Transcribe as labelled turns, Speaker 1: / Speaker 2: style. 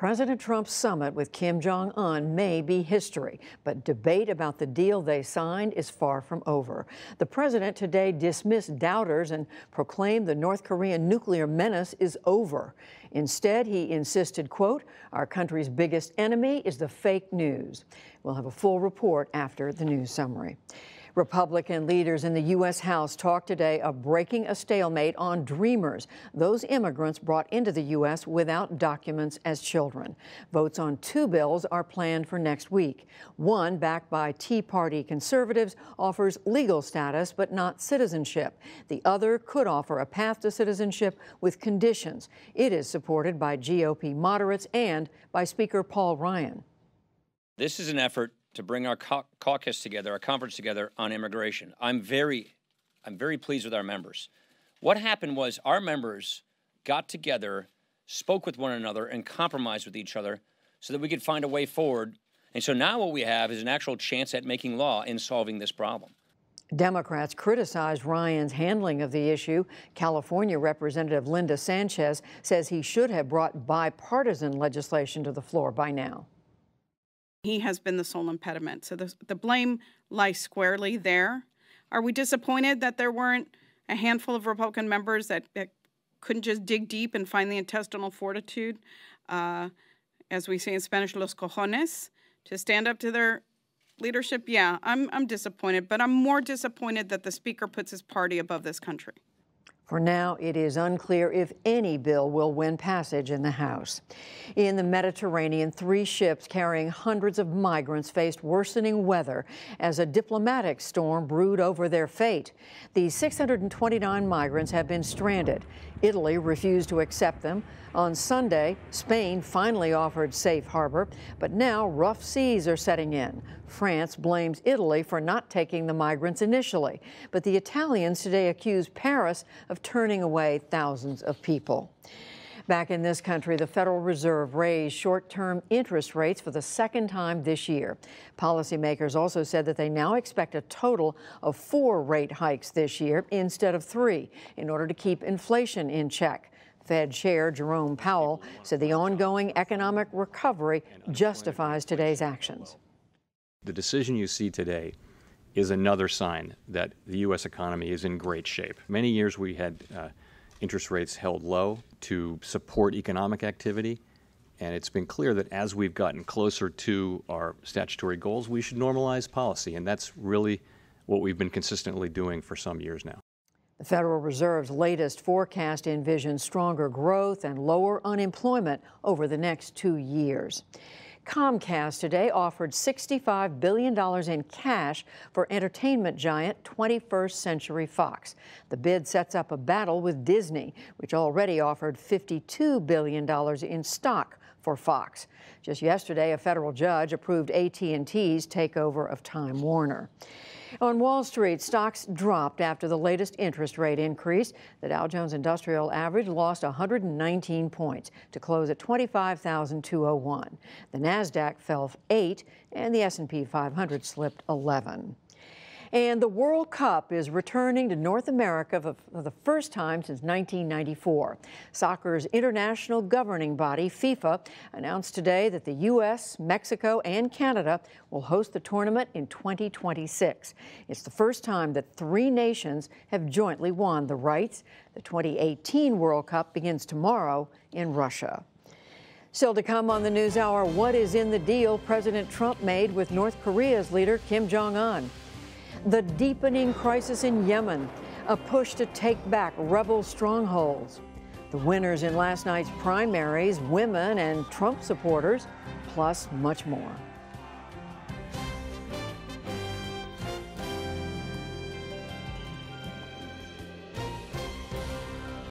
Speaker 1: President Trump's summit with Kim Jong-un may be history, but debate about the deal they signed is far from over. The president today dismissed doubters and proclaimed the North Korean nuclear menace is over. Instead, he insisted, quote, "Our country's biggest enemy is the fake news." We'll have a full report after the news summary. Republican leaders in the U.S. House talked today of breaking a stalemate on Dreamers, those immigrants brought into the U.S. without documents as children. Votes on two bills are planned for next week. One, backed by Tea Party conservatives, offers legal status but not citizenship. The other could offer a path to citizenship with conditions. It is supported by GOP moderates and by Speaker Paul Ryan.
Speaker 2: This is an effort to bring our caucus together, our conference together on immigration. I'm very pleased with our members. What happened was our members got together, spoke with one another, and compromised with each other so that we could find a way forward. And so now what we have is an actual chance at making law in solving this problem.
Speaker 1: Democrats criticized Ryan's handling of the issue. California Representative Linda Sanchez says he should have brought bipartisan legislation to the floor by now.
Speaker 3: He has been the sole impediment. So the blame lies squarely there. Are we disappointed that there weren't a handful of Republican members that couldn't just dig deep and find the intestinal fortitude, as we say in Spanish, los cojones, to stand up to their leadership? Yeah, I'm disappointed, but I'm more disappointed that the Speaker puts his party above this country.
Speaker 1: For now, it is unclear if any bill will win passage in the House. In the Mediterranean, 3 ships carrying hundreds of migrants faced worsening weather as a diplomatic storm brewed over their fate. The 629 migrants have been stranded. Italy refused to accept them. On Sunday, Spain finally offered safe harbor, but now rough seas are setting in. France blames Italy for not taking the migrants initially, but the Italians today accuse Paris of turning away thousands of people. Back in this country, the Federal Reserve raised short-term interest rates for the second time this year. Policymakers also said that they now expect a total of 4 rate hikes this year instead of 3 in order to keep inflation in check. Fed Chair Jerome Powell said the ongoing economic recovery justifies today's actions.
Speaker 4: The decision you see today is another sign that the U.S. economy is in great shape. Many years we had interest rates held low to support economic activity, and it's been clear that as we've gotten closer to our statutory goals, we should normalize policy, and that's really what we've been consistently doing for some years now.
Speaker 1: The Federal Reserve's latest forecast envisions stronger growth and lower unemployment over the next 2 years. Comcast today offered $65 billion in cash for entertainment giant 21st Century Fox. The bid sets up a battle with Disney, which already offered $52 billion in stock for Fox. Just yesterday, a federal judge approved AT&T's takeover of Time Warner. On Wall Street, stocks dropped after the latest interest rate increase. The Dow Jones Industrial Average lost 119 points to close at 25,201. The Nasdaq fell 8, and the S&P 500 slipped 11. And the World Cup is returning to North America for the first time since 1994. Soccer's international governing body, FIFA, announced today that the U.S., Mexico, and Canada will host the tournament in 2026. It's the first time that 3 nations have jointly won the rights. The 2018 World Cup begins tomorrow in Russia. Still to come on the NewsHour, what is in the deal President Trump made with North Korea's leader, Kim Jong-un? The deepening crisis in Yemen, a push to take back rebel strongholds. The winners in last night's primaries, women and Trump supporters, plus much more.